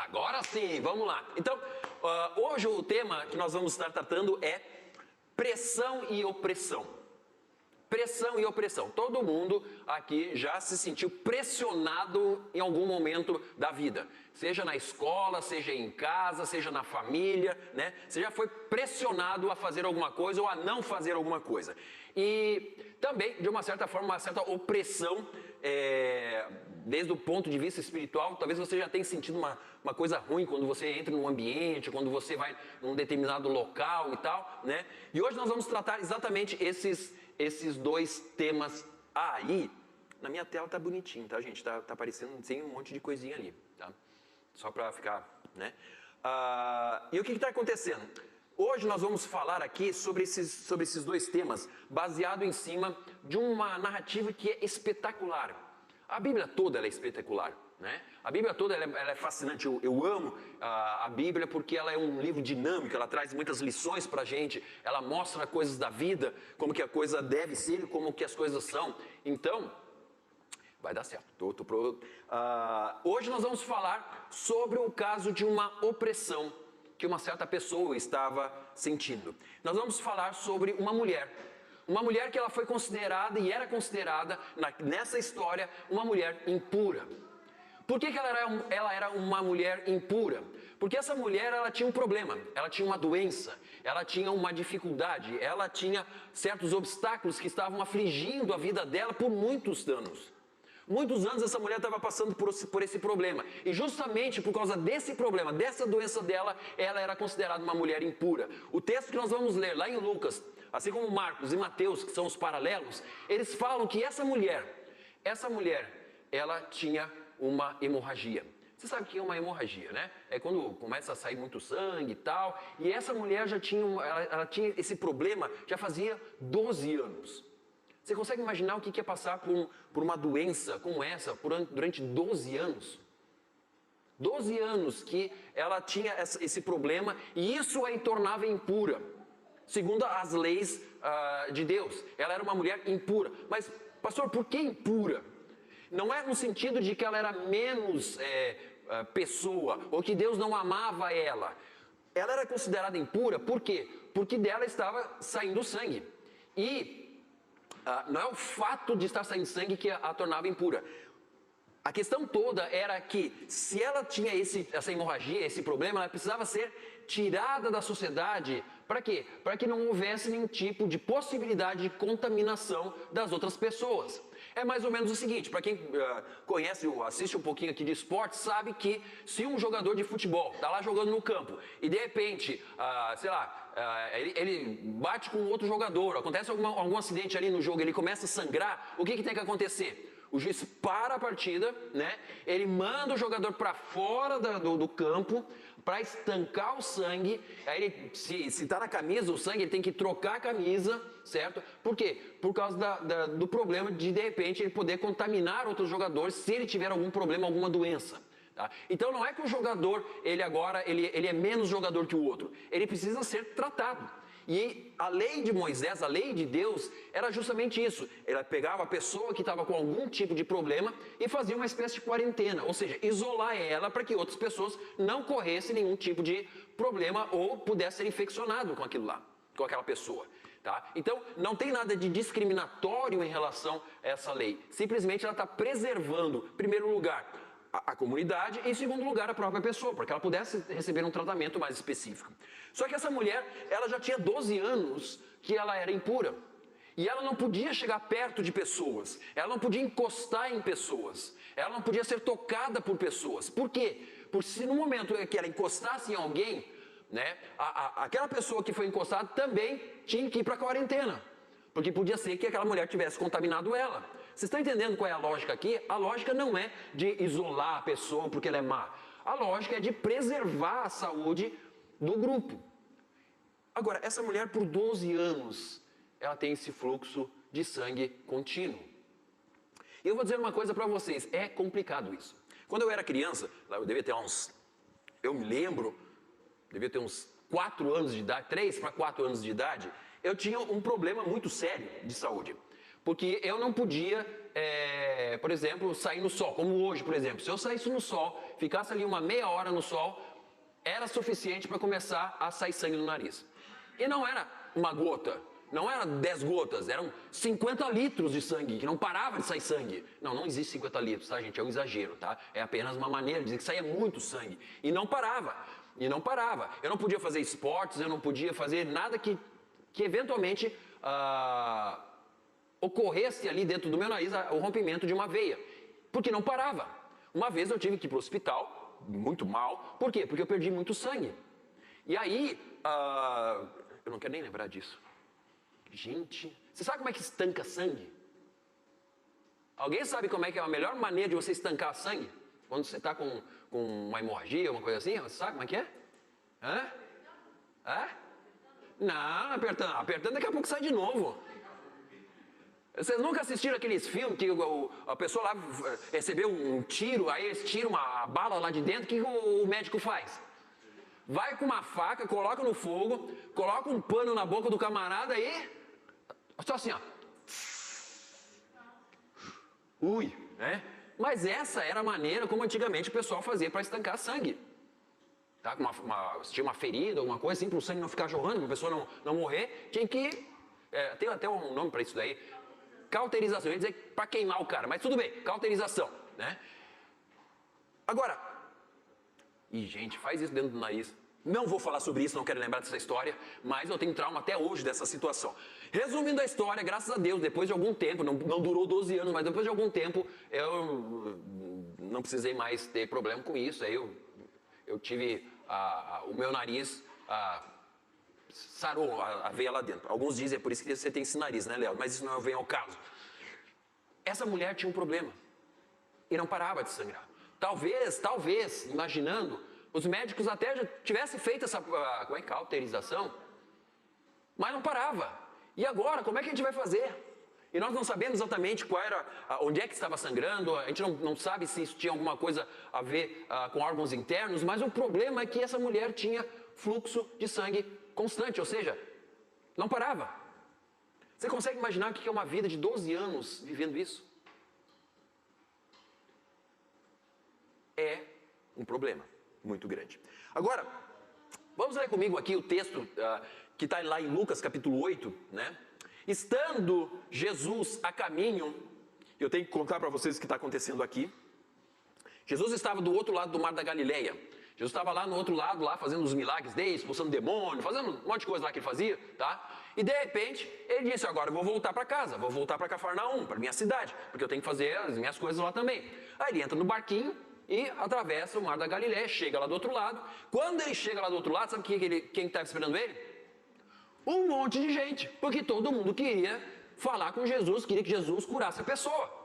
Agora sim, vamos lá. Então, hoje o tema que nós vamos estar tratando é pressão e opressão. Pressão e opressão. Todo mundo aqui já se sentiu pressionado em algum momento da vida. Seja na escola, seja em casa, seja na família, né? Você já foi pressionado a fazer alguma coisa ou a não fazer alguma coisa. E também, de uma certa forma, uma certa opressão, desde o ponto de vista espiritual. Talvez você já tenha sentido uma coisa ruim quando você entra num ambiente, quando você vai num determinado local e tal, né? E hoje nós vamos tratar exatamente esses dois temas aí. Na minha tela tá bonitinho, tá, gente? Tá aparecendo sem um monte de coisinha ali, tá? Só para ficar, né? E o que está acontecendo? Hoje nós vamos falar aqui sobre esses dois temas, baseado em cima de uma narrativa que é espetacular. A Bíblia toda ela é espetacular, né? A Bíblia toda ela é fascinante. Eu amo a Bíblia porque ela é um livro dinâmico, ela traz muitas lições pra gente, ela mostra coisas da vida, como que a coisa deve ser e como que as coisas são. Então, vai dar certo. Hoje nós vamos falar sobre o caso de uma opressão que uma certa pessoa estava sentindo. Nós vamos falar sobre uma mulher que ela foi considerada e era considerada, nessa história, uma mulher impura. Por que ela era uma mulher impura? Porque essa mulher ela tinha um problema, ela tinha uma doença, ela tinha uma dificuldade, ela tinha certos obstáculos que estavam afligindo a vida dela por muitos anos. Muitos anos essa mulher estava passando por esse problema. E justamente por causa desse problema, dessa doença dela, ela era considerada uma mulher impura. O texto que nós vamos ler lá em Lucas, assim como Marcos e Mateus, que são os paralelos, eles falam que essa mulher, ela tinha uma hemorragia. Você sabe o que é uma hemorragia, né? É quando começa a sair muito sangue e tal. E essa mulher já tinha, ela tinha esse problema já fazia 12 anos. Você consegue imaginar o que é passar por uma doença como essa durante 12 anos? 12 anos que ela tinha esse problema e isso a tornava impura, segundo as leis de Deus. Ela era uma mulher impura. Mas, pastor, por que impura? Não é no sentido de que ela era menos pessoa ou que Deus não amava ela. Ela era considerada impura, por quê? Porque dela estava saindo sangue. E não é o fato de estar saindo sangue que a tornava impura. A questão toda era que se ela tinha essa hemorragia, esse problema, ela precisava ser tirada da sociedade. Para quê? Para que não houvesse nenhum tipo de possibilidade de contaminação das outras pessoas. É mais ou menos o seguinte, para quem conhece ou assiste um pouquinho aqui de esporte, sabe que se um jogador de futebol está lá jogando no campo e de repente, ele bate com outro jogador, acontece algum acidente ali no jogo, ele começa a sangrar, o que tem que acontecer? O juiz para a partida, né? Ele manda o jogador para fora do campo para estancar o sangue. Aí ele, se está na camisa o sangue, ele tem que trocar a camisa, certo? Por quê? Por causa do problema de repente ele poder contaminar outros jogadores se ele tiver algum problema, alguma doença. Tá? Então não é que o jogador, ele é menos jogador que o outro. Ele precisa ser tratado. E a lei de Moisés, a lei de Deus, era justamente isso. Ela pegava a pessoa que estava com algum tipo de problema e fazia uma espécie de quarentena, ou seja, isolar ela para que outras pessoas não corressem nenhum tipo de problema ou pudessem ser infeccionado com aquilo lá, com aquela pessoa. Tá? Então, não tem nada de discriminatório em relação a essa lei. Simplesmente ela está preservando, em primeiro lugar, a comunidade e, em segundo lugar, a própria pessoa, para que ela pudesse receber um tratamento mais específico. Só que essa mulher, ela já tinha 12 anos que ela era impura. E ela não podia chegar perto de pessoas, ela não podia encostar em pessoas, ela não podia ser tocada por pessoas. Por quê? Porque se no momento que ela encostasse em alguém, né, aquela pessoa que foi encostada também tinha que ir para a quarentena. Porque podia ser que aquela mulher tivesse contaminado ela. Vocês estão entendendo qual é a lógica aqui? A lógica não é de isolar a pessoa porque ela é má. A lógica é de preservar a saúde do grupo. Agora, essa mulher por 12 anos, ela tem esse fluxo de sangue contínuo. E eu vou dizer uma coisa para vocês, é complicado isso. Quando eu era criança, eu devia ter devia ter uns 4 anos de idade, 3 para 4 anos de idade, eu tinha um problema muito sério de saúde. Porque eu não podia, por exemplo, sair no sol, como hoje, por exemplo. Se eu saísse no sol, ficasse ali uma meia hora no sol, era suficiente para começar a sair sangue no nariz. E não era uma gota, não era 10 gotas, eram 50 litros de sangue, que não parava de sair sangue. Não, não existe 50 litros, tá, gente? É um exagero, tá? É apenas uma maneira de dizer que saía muito sangue. E não parava, e não parava. Eu não podia fazer esportes, eu não podia fazer nada que eventualmente ocorresse ali dentro do meu nariz o rompimento de uma veia. Porque não parava. Uma vez eu tive que ir para o hospital, muito mal. Por quê? Porque eu perdi muito sangue. E aí, eu não quero nem lembrar disso. Gente, você sabe como é que estanca sangue? Alguém sabe como é que é a melhor maneira de você estancar sangue? Quando você está com uma hemorragia, uma coisa assim, você sabe como é que é? Não, apertando. Apertando daqui a pouco sai de novo. Vocês nunca assistiram aqueles filmes que a pessoa lá recebeu um tiro, aí eles tiram uma bala lá de dentro, o que o médico faz? Vai com uma faca, coloca no fogo, coloca um pano na boca do camarada e... Só assim, ó. Ui, né? Mas essa era a maneira como antigamente o pessoal fazia para estancar sangue. Tá? Se tinha uma ferida, alguma coisa assim, para o sangue não ficar jorrando, para a pessoa não morrer, tinha que... tem até um nome para isso daí. Cauterização, eu ia dizer para queimar o cara, mas tudo bem, cauterização, né? Agora, gente, faz isso dentro do nariz. Não vou falar sobre isso, não quero lembrar dessa história, mas eu tenho trauma até hoje dessa situação. Resumindo a história, graças a Deus, depois de algum tempo, não durou 12 anos, mas depois de algum tempo, eu não precisei mais ter problema com isso. Aí eu tive o meu nariz... sarou a veia lá dentro. Alguns dizem, é por isso que você tem esse nariz, né, Léo? Mas isso não vem ao caso. Essa mulher tinha um problema. E não parava de sangrar. Talvez, imaginando, os médicos até já tivessem feito essa cauterização, mas não parava. E agora, como é que a gente vai fazer? E nós não sabemos exatamente onde é que estava sangrando, a gente não sabe se isso tinha alguma coisa a ver com órgãos internos, mas o problema é que essa mulher tinha fluxo de sangue constante, ou seja, não parava. Você consegue imaginar o que é uma vida de 12 anos vivendo isso? É um problema muito grande. Agora, vamos ler comigo aqui o texto que está lá em Lucas capítulo 8, né? Estando Jesus a caminho, eu tenho que contar para vocês o que está acontecendo aqui. Jesus estava do outro lado do mar da Galileia. Jesus estava lá no outro lado, lá fazendo os milagres dele, expulsando demônio, fazendo um monte de coisa lá que ele fazia, tá? E de repente, ele disse, agora eu vou voltar para casa, vou voltar para Cafarnaum, para minha cidade, porque eu tenho que fazer as minhas coisas lá também. Aí ele entra no barquinho e atravessa o mar da Galileia, chega lá do outro lado. Quando ele chega lá do outro lado, sabe quem estava esperando ele? Um monte de gente, porque todo mundo queria falar com Jesus, queria que Jesus curasse a pessoa.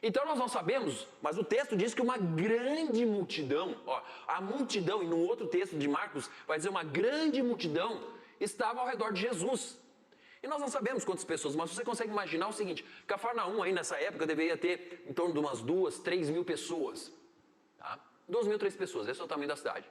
Então nós não sabemos, mas o texto diz que uma grande multidão, a multidão, e no outro texto de Marcos vai dizer uma grande multidão estava ao redor de Jesus. E nós não sabemos quantas pessoas, mas você consegue imaginar o seguinte, Cafarnaum aí nessa época deveria ter em torno de umas 2, 3 mil pessoas. Tá? 2 mil, 3 pessoas, esse é o tamanho da cidade.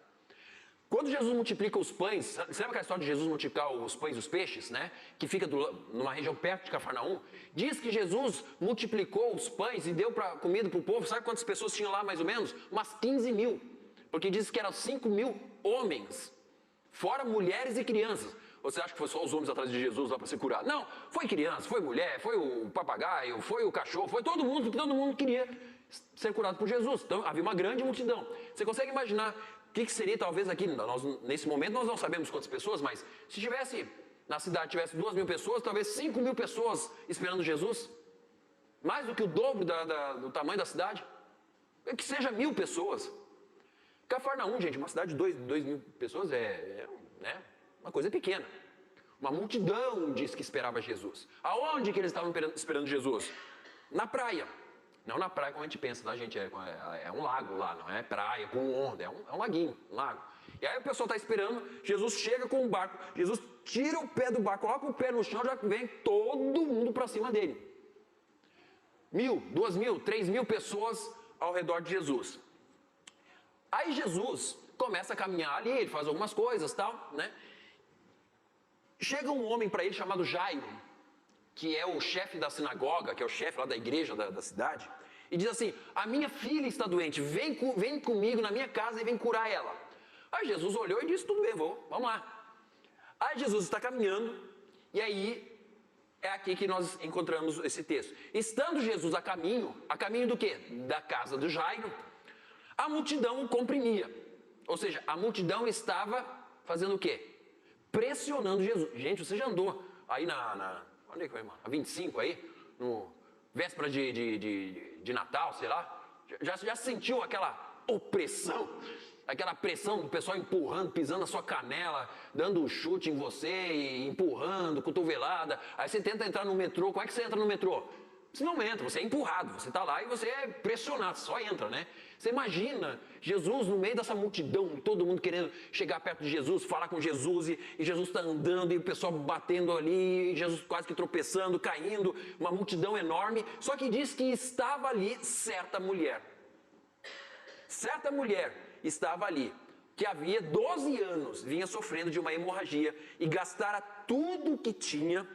Quando Jesus multiplica os pães, você lembra aquela história de Jesus multiplicar os pães e os peixes, né? Que fica numa região perto de Cafarnaum? Diz que Jesus multiplicou os pães e deu comida para o povo. Sabe quantas pessoas tinham lá mais ou menos? Umas 15 mil. Porque diz que eram 5 mil homens, fora mulheres e crianças. Você acha que foi só os homens atrás de Jesus lá para ser curado? Não, foi criança, foi mulher, foi o papagaio, foi o cachorro, foi todo mundo, porque todo mundo queria ser curado por Jesus. Então havia uma grande multidão. Você consegue imaginar o que seria talvez aqui, nesse momento nós não sabemos quantas pessoas, mas se na cidade tivesse 2 mil pessoas, talvez 5 mil pessoas esperando Jesus, mais do que o dobro do tamanho da cidade, que seja 1.000 pessoas. Cafarnaum, gente, uma cidade de 2 mil pessoas né, uma coisa pequena. Uma multidão diz que esperava Jesus. Aonde que eles estavam esperando Jesus? Na praia. Não na praia como a gente pensa, tá, gente? É um lago lá, não é praia com onda, é um laguinho, um lago. E aí o pessoal está esperando, Jesus chega com o barco, Jesus tira o pé do barco, coloca o pé no chão, já vem todo mundo para cima dele. 1.000, 2.000, 3.000 pessoas ao redor de Jesus. Aí Jesus começa a caminhar ali, ele faz algumas coisas, tal, né? Chega um homem para ele chamado Jairo. que é o chefe da sinagoga, que é o chefe lá da igreja da cidade, e diz assim: a minha filha está doente, vem comigo na minha casa e vem curar ela. Aí Jesus olhou e disse: tudo bem, vamos lá. Aí Jesus está caminhando, e aí é aqui que nós encontramos esse texto. Estando Jesus a caminho do quê? Da casa do Jairo, a multidão o comprimia. Ou seja, a multidão estava fazendo o quê? Pressionando Jesus. Gente, você já andou aí onde é que foi, mano? A 25 aí, no véspera de Natal, sei lá. Já sentiu aquela opressão? Aquela pressão do pessoal empurrando, pisando na sua canela, dando um chute em você, e empurrando, cotovelada. Aí você tenta entrar no metrô. Como é que você entra no metrô? Você não entra, você é empurrado. Você está lá e você é pressionado, você só entra, né? Você imagina Jesus no meio dessa multidão, todo mundo querendo chegar perto de Jesus, falar com Jesus, e Jesus está andando, e o pessoal batendo ali, e Jesus quase que tropeçando, caindo, uma multidão enorme. Só que diz que estava ali certa mulher. Certa mulher estava ali, que havia 12 anos, vinha sofrendo de uma hemorragia e gastara tudo o que tinha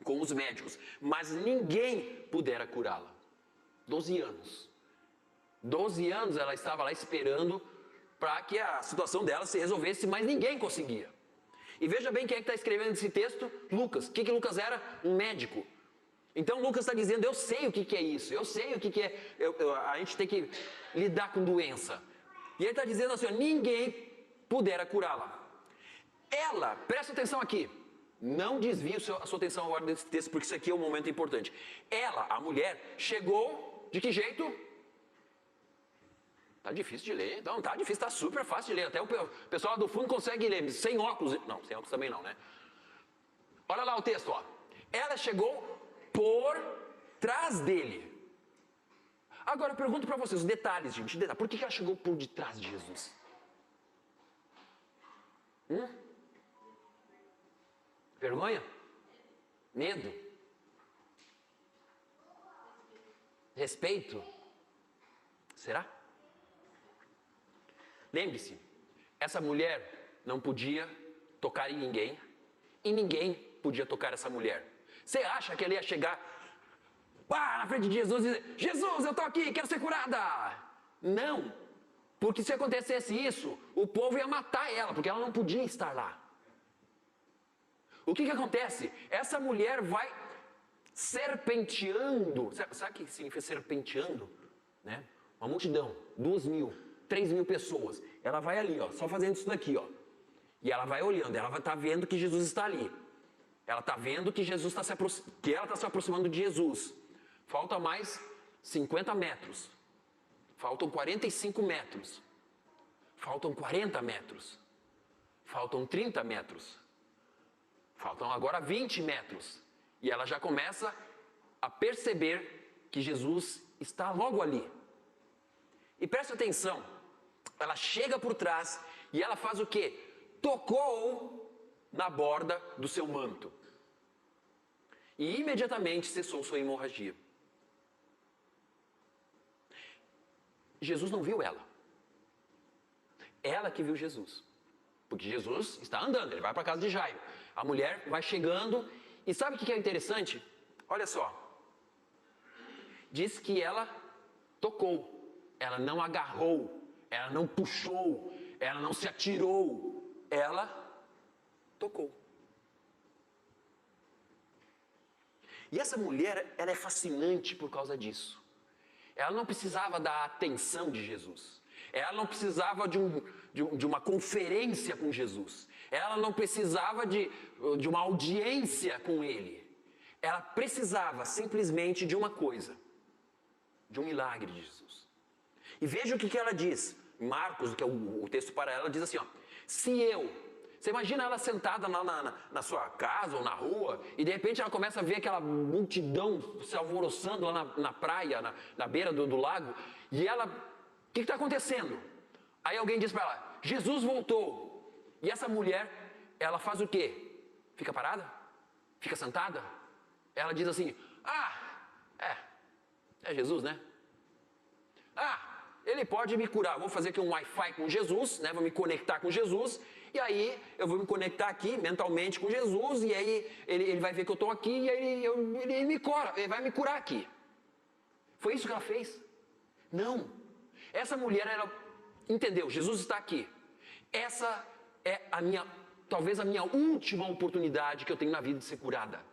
com os médicos, mas ninguém pudera curá-la. 12 anos. 12 anos ela estava lá esperando para que a situação dela se resolvesse, mas ninguém conseguia. E veja bem quem é que está escrevendo esse texto: Lucas. O que Lucas era? Um médico. Então Lucas está dizendo: eu sei o que é isso, eu sei o que é, a gente tem que lidar com doença. E ele está dizendo assim: ninguém pudera curá-la. Ela, presta atenção aqui, não desvie a sua atenção agora desse texto, porque isso aqui é um momento importante. Ela, a mulher, chegou de que jeito? Tá difícil de ler. Não, tá difícil, tá super fácil de ler. Até o pessoal lá do fundo consegue ler, sem óculos. Não, sem óculos também não, né? Olha lá o texto, ó. Ela chegou por trás dele. Agora eu pergunto para vocês, os detalhes, gente. Por que ela chegou por detrás de Jesus? Vergonha? Medo? Respeito? Será? Lembre-se, essa mulher não podia tocar em ninguém, e ninguém podia tocar essa mulher. Você acha que ela ia chegar na frente de Jesus e dizer: Jesus, eu estou aqui, quero ser curada? Não, porque se acontecesse isso, o povo ia matar ela, porque ela não podia estar lá. O que acontece? Essa mulher vai serpenteando. Sabe o que significa serpenteando? Né? Uma multidão, 2.000, 3.000 pessoas. Ela vai ali, ó, só fazendo isso daqui, ó. E ela vai olhando, ela vai estar vendo que Jesus está ali. Ela está vendo que Jesus está que ela está se aproximando de Jesus. Falta mais 50 metros. Faltam 45 metros. Faltam 40 metros. Faltam 30 metros. Faltam agora 20 metros. E ela já começa a perceber que Jesus está logo ali. E preste atenção. Ela chega por trás e ela faz o quê? Tocou na borda do seu manto. E imediatamente cessou sua hemorragia. Jesus não viu ela. Ela que viu Jesus. Porque Jesus está andando, ele vai para a casa de Jairo. A mulher vai chegando e sabe o que é interessante? Olha só. Diz que ela tocou, ela não agarrou, ela não puxou, ela não se atirou, ela tocou. E essa mulher, ela é fascinante por causa disso. Ela não precisava da atenção de Jesus. Ela não precisava de uma conferência com Jesus. Ela não precisava de uma audiência com Ele. Ela precisava simplesmente de uma coisa. De um milagre de Jesus. E veja o que ela diz. Marcos, que é o texto para ela, diz assim, ó. Você imagina ela sentada na sua casa ou na rua, e de repente ela começa a ver aquela multidão se alvoroçando lá na praia, na beira do lago, e ela, o que está acontecendo? Aí alguém diz para ela, Jesus voltou. E essa mulher, ela faz o quê? Fica parada? Fica sentada? Ela diz assim, é Jesus, né? ele pode me curar. Vou fazer aqui um Wi-Fi com Jesus, né? Vou me conectar com Jesus, e aí eu vou me conectar aqui mentalmente com Jesus, e aí ele vai ver que eu estou aqui, e aí ele me cura, ele vai me curar aqui. Foi isso que ela fez? Não. Essa mulher, ela entendeu, Jesus está aqui. Essa é talvez a minha última oportunidade que eu tenho na vida de ser curada,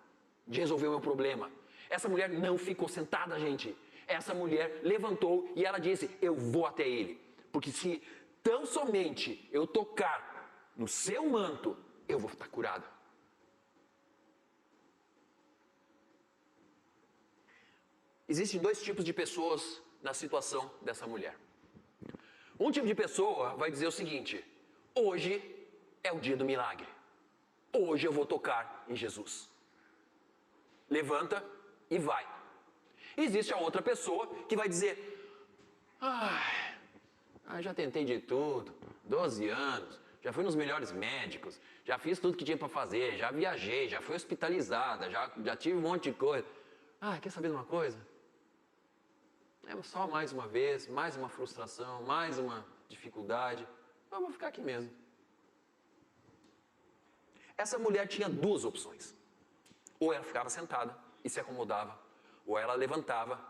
de resolver o meu problema. Essa mulher não ficou sentada, gente. Essa mulher levantou e ela disse, eu vou até ele. Porque se tão somente eu tocar no seu manto, eu vou estar curada. Existem dois tipos de pessoas na situação dessa mulher. Um tipo de pessoa vai dizer o seguinte, hoje é o dia do milagre. Hoje eu vou tocar em Jesus. Levanta e vai. Existe a outra pessoa que vai dizer, já tentei de tudo, 12 anos, já fui nos melhores médicos, já fiz tudo que tinha para fazer, já viajei, já fui hospitalizada, já tive um monte de coisa. Quer saber de uma coisa? É só mais uma vez, mais uma frustração, mais uma dificuldade. Eu vou ficar aqui mesmo. Essa mulher tinha duas opções. Ou ela ficava sentada e se acomodava, ou ela levantava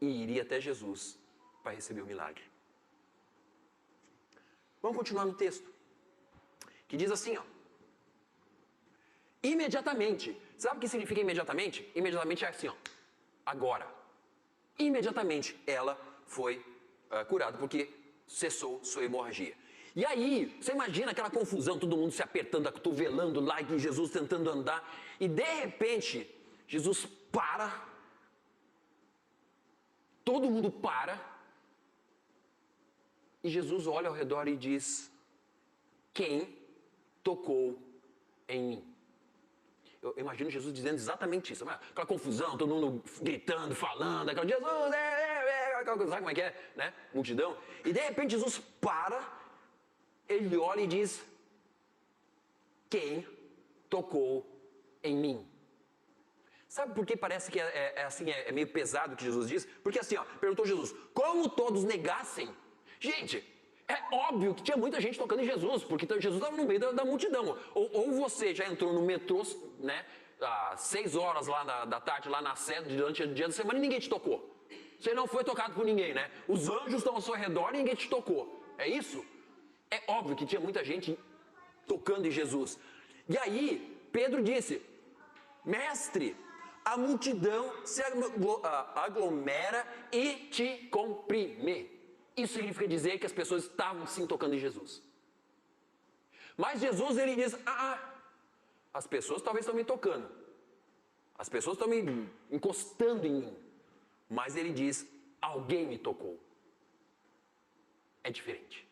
e iria até Jesus para receber o milagre. Vamos continuar no texto, que diz assim, imediatamente. Sabe o que significa imediatamente? Imediatamente é assim, agora. Imediatamente ela foi curada, porque cessou sua hemorragia. E aí, você imagina aquela confusão, todo mundo se apertando, acotovelando lá, e Jesus tentando andar, e de repente, Jesus para, todo mundo para, e Jesus olha ao redor e diz, quem tocou em mim? Eu imagino Jesus dizendo exatamente isso, aquela confusão, todo mundo gritando, falando, aquela Jesus, sabe como é que é, né? Multidão. E de repente Jesus para, ele olha e diz, quem tocou em mim? Sabe por que parece que é meio pesado o que Jesus diz? Porque assim, perguntou Jesus, como todos negassem? Gente, é óbvio que tinha muita gente tocando em Jesus, porque Jesus estava no meio da multidão. Ou você já entrou no metrô, né, às 6 horas lá da tarde, lá na Sé, durante o dia da semana, e ninguém te tocou. Você não foi tocado por ninguém, né? Os anjos estão ao seu redor e ninguém te tocou. É isso? É óbvio que tinha muita gente tocando em Jesus. E aí, Pedro disse, mestre, a multidão se aglomera e te comprime. Isso significa dizer que as pessoas estavam sim tocando em Jesus. Mas Jesus, ele diz, as pessoas talvez estão me tocando. As pessoas estão me encostando em mim. Mas ele diz, alguém me tocou. É diferente.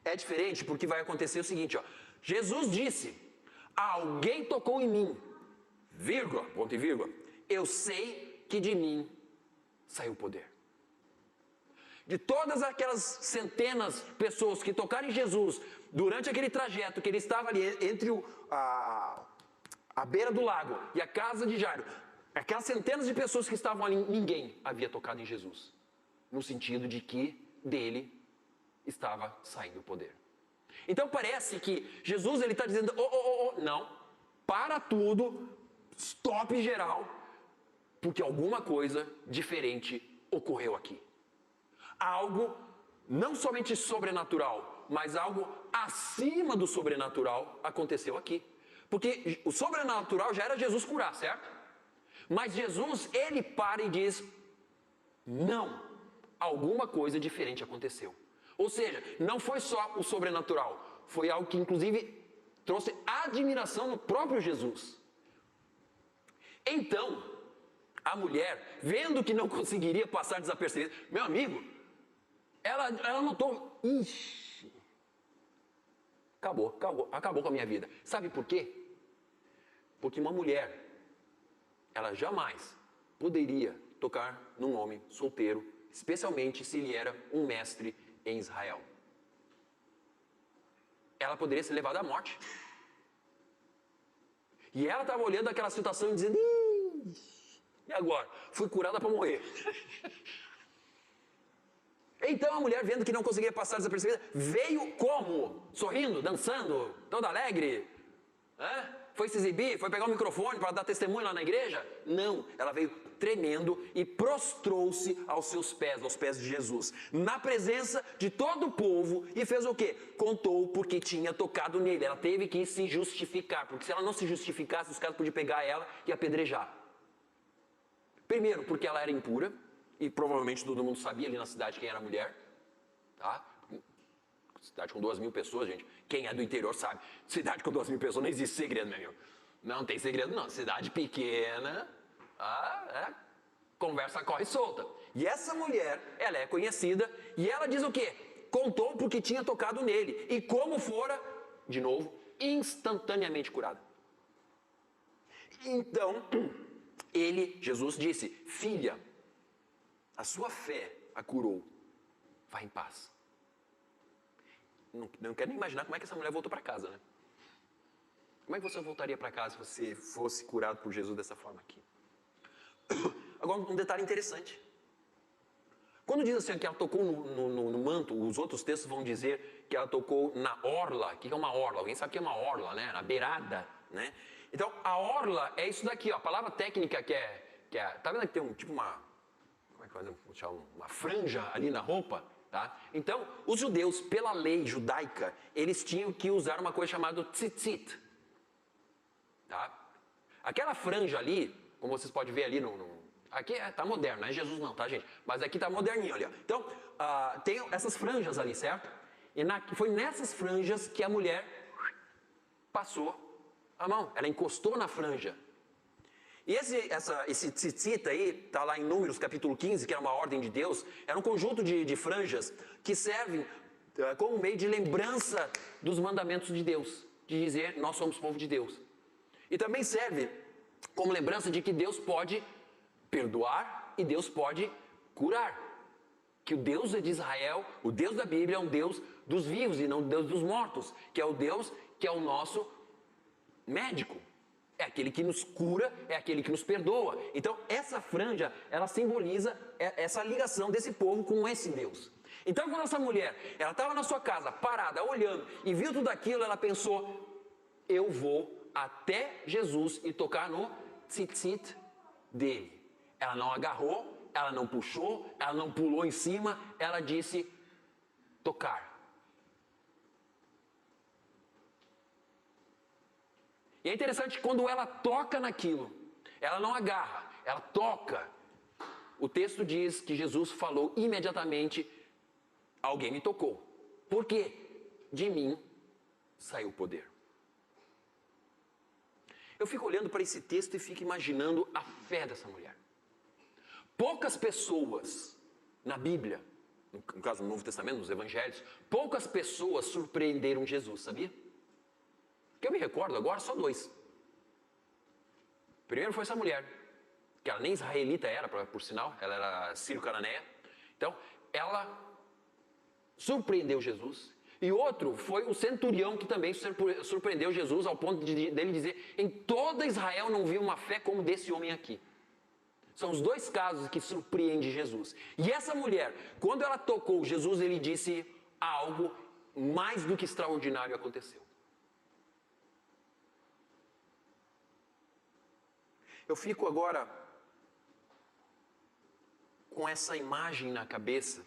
É diferente porque vai acontecer o seguinte, Jesus disse, alguém tocou em mim, vírgula, ponto e vírgula, eu sei que de mim saiu o poder. De todas aquelas centenas de pessoas que tocaram em Jesus durante aquele trajeto que ele estava ali entre a beira do lago e a casa de Jairo, aquelas centenas de pessoas que estavam ali, ninguém havia tocado em Jesus, no sentido de que dele estava saindo o poder. Então parece que Jesus ele está dizendo, não, para tudo, stop geral, porque alguma coisa diferente ocorreu aqui. Algo não somente sobrenatural, mas algo acima do sobrenatural aconteceu aqui. Porque o sobrenatural já era Jesus curar, certo? Mas Jesus, ele para e diz, não, alguma coisa diferente aconteceu. Ou seja, não foi só o sobrenatural, foi algo que inclusive trouxe admiração no próprio Jesus. Então, a mulher, vendo que não conseguiria passar desapercebida, meu amigo, ela notou, ixi, acabou com a minha vida. Sabe por quê? Porque uma mulher, ela jamais poderia tocar num homem solteiro, especialmente se ele era um mestre em Israel. Ela poderia ser levada à morte. E ela estava olhando aquela situação e dizendo, e agora? Fui curada para morrer. Então a mulher, vendo que não conseguia passar desapercebida, veio como? Sorrindo, dançando, toda alegre. Foi se exibir, foi pegar o microfone para dar testemunho lá na igreja? Não, ela veio tremendo e prostrou-se aos seus pés, aos pés de Jesus, na presença de todo o povo, e fez o quê? Contou porque tinha tocado nele. Ela teve que se justificar, porque se ela não se justificasse, os caras podiam pegar ela e apedrejar. Primeiro, porque ela era impura, e provavelmente todo mundo sabia ali na cidade quem era a mulher, tá? Cidade com 2.000 pessoas, gente. Quem é do interior sabe. Cidade com 2.000 pessoas não existe segredo, meu amigo. Não tem segredo, não. Cidade pequena, conversa corre solta. E essa mulher, ela é conhecida, e ela diz o quê? Contou porque tinha tocado nele. E como fora, de novo, instantaneamente curada. Então, Jesus disse, filha, a sua fé a curou. Vá em paz. Não quero nem imaginar como é que essa mulher voltou para casa, né? Como é que você voltaria para casa se você fosse curado por Jesus dessa forma aqui? Agora, um detalhe interessante. Quando diz assim que ela tocou no manto, os outros textos vão dizer que ela tocou na orla. O que é uma orla? Alguém sabe o que é uma orla, né? Na beirada, né? Então, a orla é isso daqui, ó. A palavra técnica que é tá vendo que tem tipo uma... Como é que faz? Uma franja ali na roupa? Tá? Então, os judeus, pela lei judaica, eles tinham que usar uma coisa chamada tzitzit. Tá? Aquela franja ali, como vocês podem ver ali aqui tá moderno, não é Jesus não, tá, gente? Mas aqui tá moderninho ali, ó. Então, tem essas franjas ali, certo? E foi nessas franjas que a mulher passou a mão. Ela encostou na franja. E esse tzitzit aí, está lá em Números capítulo 15, que era uma ordem de Deus, era um conjunto de franjas que servem como meio de lembrança dos mandamentos de Deus, de dizer, nós somos povo de Deus. E também serve como lembrança de que Deus pode perdoar e Deus pode curar. Que o Deus de Israel, o Deus da Bíblia é um Deus dos vivos e não o Deus dos mortos, que é o Deus que é o nosso médico. É aquele que nos cura, é aquele que nos perdoa. Então, essa franja, ela simboliza essa ligação desse povo com esse Deus. Então, quando essa mulher, ela estava na sua casa, parada, olhando, e viu tudo aquilo, ela pensou, eu vou até Jesus e tocar no tzitzit dele. Ela não agarrou, ela não puxou, ela não pulou em cima, ela disse, tocar. E é interessante que quando ela toca naquilo, ela não agarra, ela toca. O texto diz que Jesus falou imediatamente, alguém me tocou. Por quê? De mim saiu o poder. Eu fico olhando para esse texto e fico imaginando a fé dessa mulher. Poucas pessoas na Bíblia, no caso do Novo Testamento, nos Evangelhos, poucas pessoas surpreenderam Jesus, sabia? Que eu me recordo agora, só 2. Primeiro foi essa mulher, que ela nem israelita era, por sinal, ela era sírio-cananeia. Então, ela surpreendeu Jesus. E outro foi o centurião, que também surpreendeu Jesus, ao ponto dele dizer, em toda Israel não vi uma fé como desse homem aqui. São os 2 casos que surpreende Jesus. E essa mulher, quando ela tocou Jesus, ele disse algo mais do que extraordinário aconteceu. Eu fico agora com essa imagem na cabeça.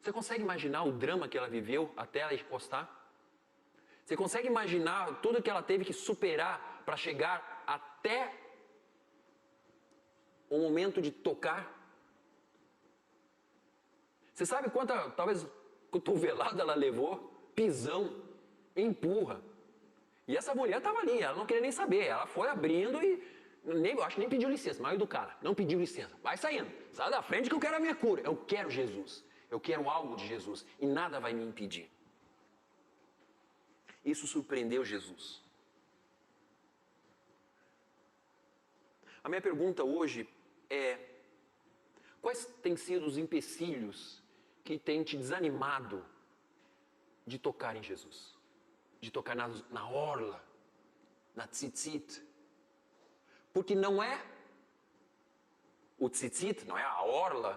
Você consegue imaginar o drama que ela viveu até ela encostar? Você consegue imaginar tudo que ela teve que superar para chegar até o momento de tocar? Você sabe quanta, talvez, cotovelada ela levou? Pisão, empurra. E essa mulher estava ali, ela não queria nem saber. Ela foi abrindo e, eu acho que nem pediu licença, mal educada. Não pediu licença. Vai saindo. Sai da frente que eu quero a minha cura. Eu quero Jesus. Eu quero algo de Jesus. E nada vai me impedir. Isso surpreendeu Jesus. A minha pergunta hoje é: quais têm sido os empecilhos que têm te desanimado de tocar em Jesus? De tocar na orla, na tzitzit? Porque não é o tzitzit, não é a orla,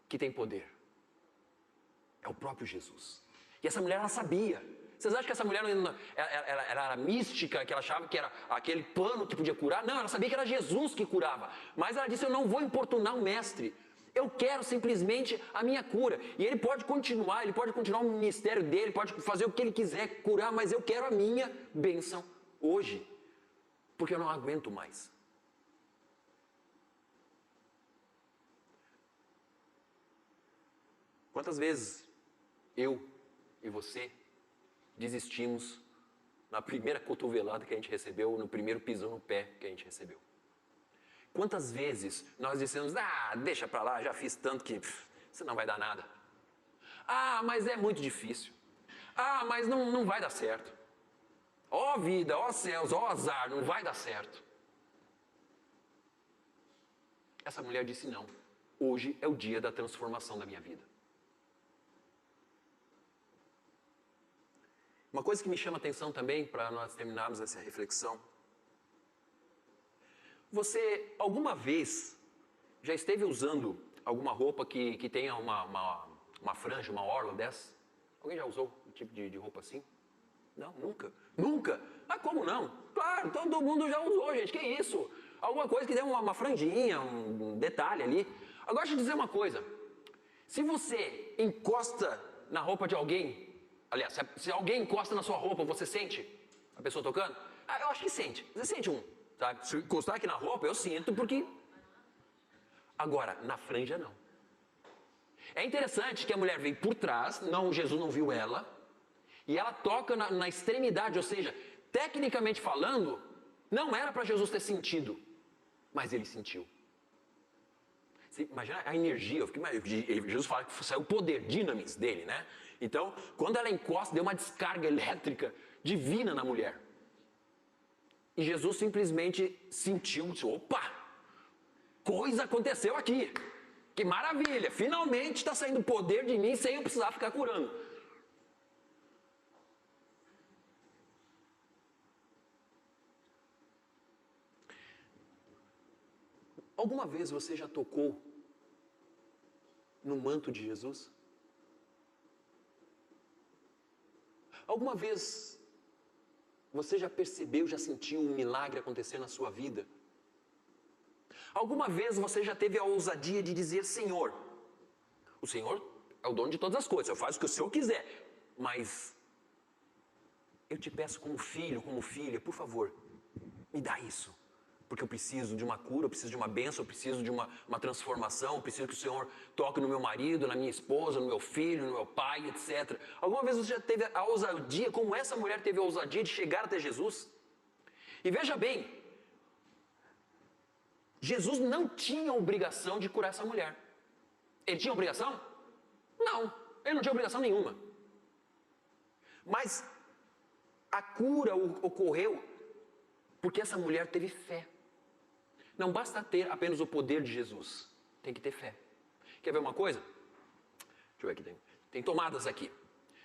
que tem poder. É o próprio Jesus. E essa mulher, ela sabia. Vocês acham que essa mulher ela era mística, que ela achava que era aquele pano que podia curar? Não, ela sabia que era Jesus que curava. Mas ela disse, eu não vou importunar o mestre. Eu quero simplesmente a minha cura. E ele pode continuar o ministério dele, pode fazer o que ele quiser, curar, mas eu quero a minha bênção hoje. Porque eu não aguento mais. Quantas vezes eu e você desistimos na primeira cotovelada que a gente recebeu, no primeiro pisão no pé que a gente recebeu? Quantas vezes nós dissemos, deixa pra lá, já fiz tanto que isso não vai dar nada. Mas é muito difícil. Mas não vai dar certo. Ó vida, ó céus, ó azar, não vai dar certo. Essa mulher disse não. Hoje é o dia da transformação da minha vida. Uma coisa que me chama a atenção também, para nós terminarmos essa reflexão. Você, alguma vez, já esteve usando alguma roupa que tenha uma franja, uma orla dessa? Alguém já usou um tipo de roupa assim? Não, nunca. Nunca? Mas como não? Claro, todo mundo já usou, gente. Que isso? Alguma coisa que tem uma franjinha, um detalhe ali. Agora, deixa eu dizer uma coisa. Se você encosta na roupa de alguém, aliás, se alguém encosta na sua roupa, você sente a pessoa tocando? Eu acho que sente. Você sente sabe? Se encostar aqui na roupa, eu sinto porque... Agora, na franja, não. É interessante que a mulher veio por trás, Jesus não viu ela, e ela toca na extremidade, ou seja, tecnicamente falando, não era para Jesus ter sentido, mas ele sentiu. Você imagina a energia, Jesus fala que saiu o poder, dinamis dele, né? Então, quando ela encosta, deu uma descarga elétrica divina na mulher. E Jesus simplesmente sentiu, disse, opa, coisa aconteceu aqui. Que maravilha, finalmente está saindo poder de mim sem eu precisar ficar curando. Alguma vez você já tocou no manto de Jesus? Alguma vez você já percebeu, já sentiu um milagre acontecer na sua vida? Alguma vez você já teve a ousadia de dizer, Senhor, o Senhor é o dono de todas as coisas, eu faço o que o Senhor quiser, mas eu te peço como filho, como filha, por favor, me dá isso. Porque eu preciso de uma cura, eu preciso de uma bênção, eu preciso de uma transformação, eu preciso que o Senhor toque no meu marido, na minha esposa, no meu filho, no meu pai, etc. Alguma vez você já teve a ousadia, como essa mulher teve a ousadia de chegar até Jesus? E veja bem, Jesus não tinha obrigação de curar essa mulher. Ele tinha obrigação? Não, ele não tinha obrigação nenhuma. Mas a cura ocorreu porque essa mulher teve fé. Não basta ter apenas o poder de Jesus, tem que ter fé. Quer ver uma coisa? Deixa eu ver aqui, tem tomadas aqui.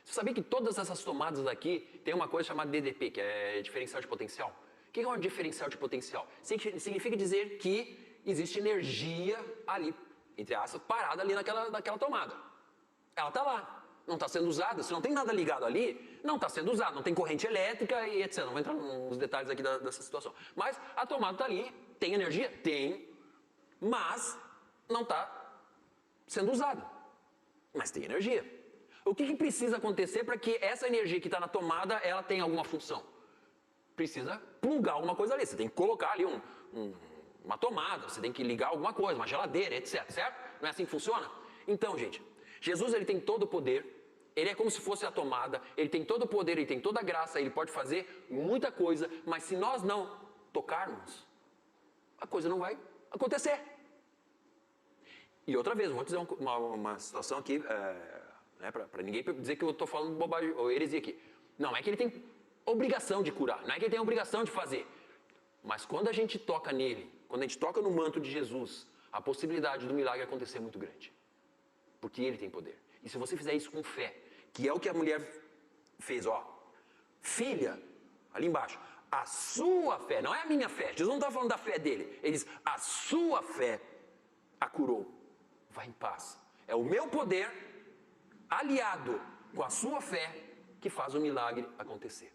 Você sabia que todas essas tomadas aqui tem uma coisa chamada DDP, que é diferencial de potencial? O que é um diferencial de potencial? Significa dizer que existe energia ali, entre aspas, parada ali naquela tomada. Ela está lá, não está sendo usada. Se não tem nada ligado ali, não está sendo usado, não tem corrente elétrica e etc. Não vou entrar nos detalhes aqui dessa situação. Mas a tomada está ali, tem energia? Tem, mas não está sendo usada. Mas tem energia. O que precisa acontecer para que essa energia que está na tomada, ela tenha alguma função? Precisa plugar alguma coisa ali. Você tem que colocar ali uma tomada, você tem que ligar alguma coisa, uma geladeira, etc. Certo? Não é assim que funciona? Então, gente, Jesus ele tem todo o poder, ele é como se fosse a tomada, ele tem todo o poder, ele tem toda a graça, ele pode fazer muita coisa, mas se nós não tocarmos, a coisa não vai acontecer. E outra vez, vou dizer uma situação aqui, para ninguém dizer que eu estou falando bobagem ou heresia aqui. Não é que ele tem obrigação de curar, não é que ele tem obrigação de fazer. Mas quando a gente toca nele, quando a gente toca no manto de Jesus, a possibilidade do milagre acontecer é muito grande. Porque ele tem poder. E se você fizer isso com fé, que é o que a mulher fez, filha, ali embaixo, a sua fé, não é a minha fé, Jesus não está falando da fé dele, ele diz, a sua fé a curou. Vai em paz. É o meu poder, aliado com a sua fé, que faz o milagre acontecer.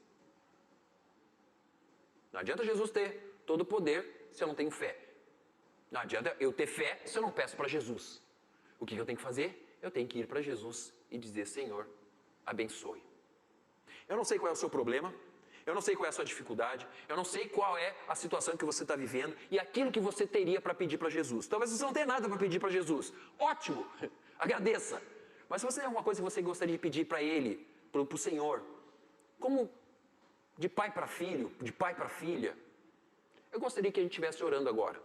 Não adianta Jesus ter todo o poder se eu não tenho fé. Não adianta eu ter fé se eu não peço para Jesus. O que eu tenho que fazer? Eu tenho que ir para Jesus e dizer: Senhor, abençoe. Eu não sei qual é o seu problema, eu não sei qual é a sua dificuldade, eu não sei qual é a situação que você está vivendo e aquilo que você teria para pedir para Jesus. Talvez você não tenha nada para pedir para Jesus. Ótimo, agradeça. Mas se você tem alguma coisa que você gostaria de pedir para Ele, para o Senhor, como de pai para filho, de pai para filha, eu gostaria que a gente estivesse orando agora.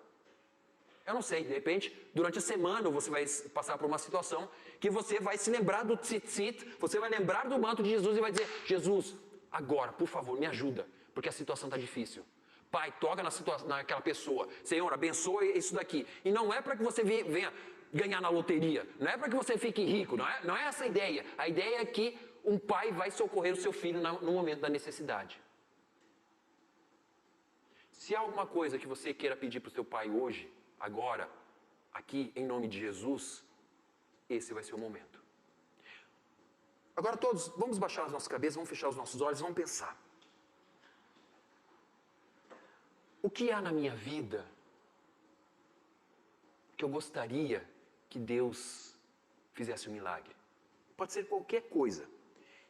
Eu não sei, de repente, durante a semana você vai passar por uma situação que você vai se lembrar do tzitzit, você vai lembrar do manto de Jesus e vai dizer: Jesus, agora, por favor, me ajuda, porque a situação está difícil. Pai, toca naquela pessoa. Senhor, abençoe isso daqui. E não é para que você venha ganhar na loteria, não é para que você fique rico, não é essa a ideia. A ideia é que um pai vai socorrer o seu filho no momento da necessidade. Se há alguma coisa que você queira pedir para o seu pai hoje, agora, aqui, em nome de Jesus, esse vai ser o momento. Agora todos, vamos baixar as nossas cabeças, vamos fechar os nossos olhos, vamos pensar. O que há na minha vida que eu gostaria que Deus fizesse um milagre? Pode ser qualquer coisa.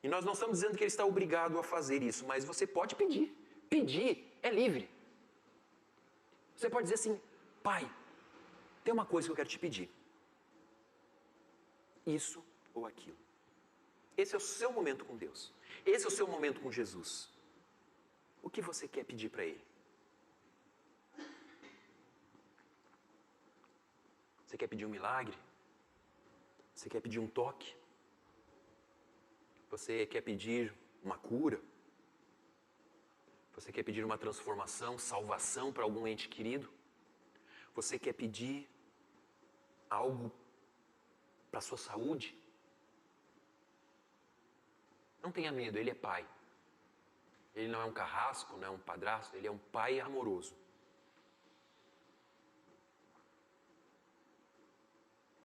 E nós não estamos dizendo que Ele está obrigado a fazer isso, mas você pode pedir. Pedir é livre. Você pode dizer assim: Pai, tem uma coisa que eu quero te pedir. Isso ou aquilo. Esse é o seu momento com Deus. Esse é o seu momento com Jesus. O que você quer pedir para Ele? Você quer pedir um milagre? Você quer pedir um toque? Você quer pedir uma cura? Você quer pedir uma transformação, salvação para algum ente querido? Você quer pedir algo para a sua saúde? Não tenha medo, Ele é Pai. Ele não é um carrasco, não é um padrasto, Ele é um Pai amoroso.